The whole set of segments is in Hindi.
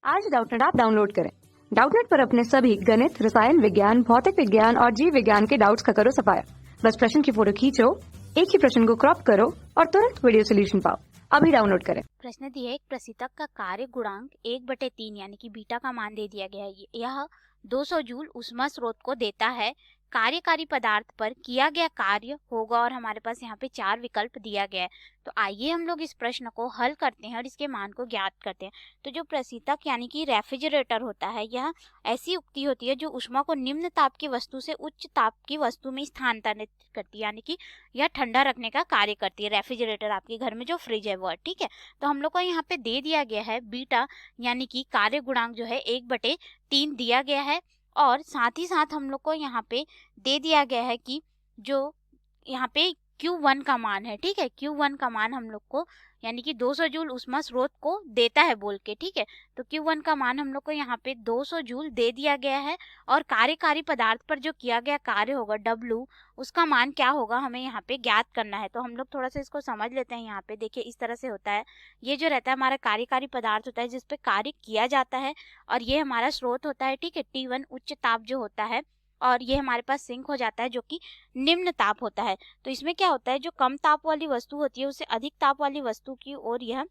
आज डाउटनेट ऐप डाउनलोड करें। डाउटनेट पर अपने सभी गणित, रसायन विज्ञान, भौतिक विज्ञान और जीव विज्ञान के डाउट्स का करो सफाया। बस प्रश्न की फोटो खींचो, एक ही प्रश्न को क्रॉप करो और तुरंत वीडियो सोल्यूशन पाओ। अभी डाउनलोड करें। प्रश्न दिया एक प्रसीतक का कार्य गुणांक 1/3 यानी कि बीटा का मान दे दिया गया है। यह 200 जूल ऊष्मा स्रोत को देता है। कार्यकारी पदार्थ पर किया गया कार्य होगा और हमारे पास यहाँ पे 4 विकल्प दिया गया है। तो आइए हम लोग इस प्रश्न को हल करते हैं और इसके मान को ज्ञात करते हैं। तो जो प्रसीतक यानी कि रेफ्रिजरेटर होता है, यह ऐसी युक्ति होती है जो ऊष्मा को निम्न ताप की वस्तु से उच्च ताप की वस्तु में स्थानांतरित करती है, यानी कि यह ठंडा रखने का कार्य करती है। रेफ्रिजरेटर आपके घर में जो फ्रिज है वो, ठीक है। तो हम लोग को यहाँ पे दे दिया गया है बीटा यानी कि कार्य गुणांक जो है 1/3 दिया गया है और साथ ही साथ हम लोग को यहाँ पे दे दिया गया है कि जो यहाँ पे Q1 का मान है, ठीक है। Q1 का मान हम लोग को यानी कि 200 जूल ऊष्मा स्रोत को देता है बोल के, ठीक है। तो Q1 का मान हम लोग को यहाँ पे 200 जूल दे दिया गया है और कार्यकारी पदार्थ पर जो किया गया कार्य होगा W, उसका मान क्या होगा हमें यहाँ पे ज्ञात करना है। तो हम लोग थोड़ा सा इसको समझ लेते हैं। यहाँ पे देखिए इस तरह से होता है। ये जो रहता है हमारा कार्यकारी पदार्थ होता है जिसपे कार्य किया जाता है और ये हमारा स्रोत होता है, ठीक है। T1 उच्च ताप जो होता है और ये हमारे पास सिंक हो जाता है जो कि निम्न ताप होता है। तो इसमें क्या होता है, जो कम ताप वाली वस्तु होती है उससे अधिक ताप वाली वस्तु की ओर यह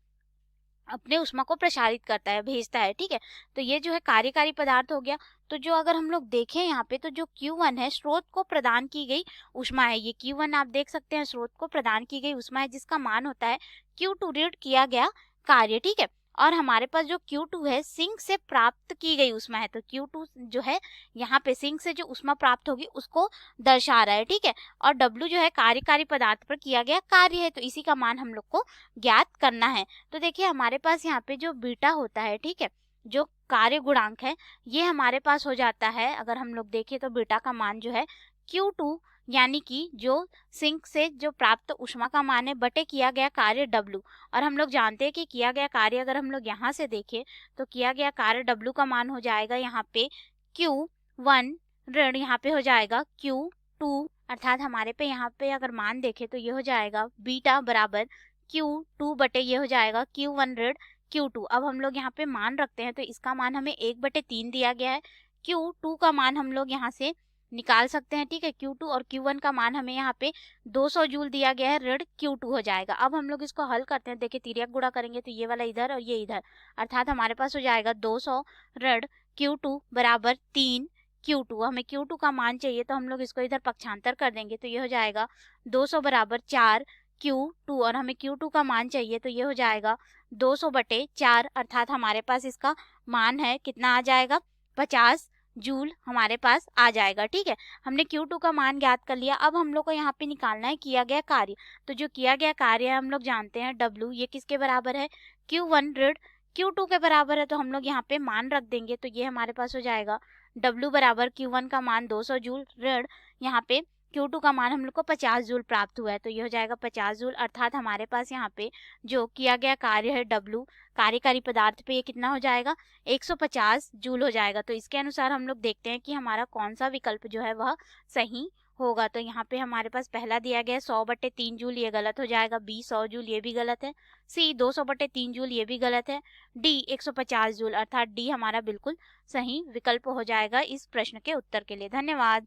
अपने ऊष्मा को प्रसारित करता है, भेजता है, ठीक है। तो ये जो है कार्यकारी पदार्थ हो गया। तो जो अगर हम लोग देखें यहाँ पे तो जो Q1 है स्रोत को प्रदान की गई ऊष्मा है। ये Q1 आप देख सकते हैं स्रोत को प्रदान की गई ऊष्मा है जिसका मान होता है Q2 ऋण किया गया कार्य, ठीक है। और हमारे पास जो Q2 है सिंक से प्राप्त की गई ऊष्मा है। तो Q2 जो है यहाँ पे सिंक से जो ऊष्मा प्राप्त होगी उसको दर्शा रहा है, ठीक है। और W जो है कार्यकारी पदार्थ पर किया गया कार्य है। तो इसी का मान हम लोग को ज्ञात करना है। तो देखिए हमारे पास यहाँ पे जो बीटा होता है, ठीक है, जो कार्य गुणांक है ये हमारे पास हो जाता है। अगर हम लोग देखें तो बीटा का मान जो है Q2 यानी कि जो सिंक से जो प्राप्त ऊष्मा का मान है बटे किया गया कार्य W। और हम लोग जानते हैं कि किया गया कार्य अगर हम लोग यहाँ से देखें तो किया गया कार्य W का मान हो जाएगा यहाँ पे Q1 ऋण यहाँ पे हो जाएगा Q2, अर्थात हमारे पे यहाँ पे अगर मान देखें तो ये हो जाएगा बीटा बराबर Q2 बटे ये हो जाएगा Q1 ऋण Q2। अब हम लोग यहाँ पे मान रखते हैं तो इसका मान हमें 1/3 दिया गया है। Q2 का मान हम लोग यहाँ से निकाल सकते हैं, ठीक है। Q2 और Q1 का मान हमें यहाँ पे 200 जूल दिया गया है, ऋण Q2 हो जाएगा। अब हम लोग इसको हल करते हैं। देखिए तिर्यक गुणा करेंगे तो ये वाला इधर और ये इधर, अर्थात हमारे पास हो जाएगा 200 ऋण Q2 बराबर 3 Q2। हमें Q2 का मान चाहिए तो हम लोग इसको इधर पक्षांतर कर देंगे तो ये हो जाएगा 200 बराबर 4 Q2 और हमें Q2 का मान चाहिए तो ये हो जाएगा 200/4, अर्थात हमारे पास इसका मान है कितना आ जाएगा 50 जूल हमारे पास आ जाएगा, ठीक है। हमने Q2 का मान ज्ञात कर लिया। अब हम लोग को यहाँ पे निकालना है किया गया कार्य। तो जो किया गया कार्य है हम लोग जानते हैं W, ये किसके बराबर है Q1 ऋण Q2 के बराबर है। तो हम लोग यहाँ पे मान रख देंगे तो ये हमारे पास हो जाएगा W बराबर Q1 का मान 200 जूल ऋण यहाँ पे Q2 का मान हम लोग को 50 जूल प्राप्त हुआ है। तो ये हो जाएगा 50 जूल, अर्थात हमारे पास यहाँ पे जो किया गया कार्य है W कार्यकारी पदार्थ पे ये कितना हो जाएगा 150 जूल हो जाएगा। तो इसके अनुसार हम लोग देखते हैं कि हमारा कौन सा विकल्प जो है वह सही होगा। तो यहाँ पे हमारे पास पहला दिया गया है 100/3 जूल, ये गलत हो जाएगा। B 100 जूल, ये भी गलत है। C 200/3 जूल, ये भी गलत है। D 150 जूल, अर्थात D हमारा बिल्कुल सही विकल्प हो जाएगा इस प्रश्न के उत्तर के लिए। धन्यवाद।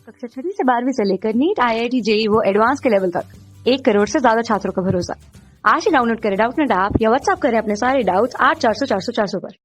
कक्षा 6 से 12वीं से लेकर नीट, IIT, JEE वो एडवांस के लेवल तक 1 करोड़ से ज्यादा छात्रों का भरोसा। आज ही डाउनलोड करें डाउटनेट ऐप या व्हाट्सएप करें अपने सारे डाउट्स 8400 400 400 पर।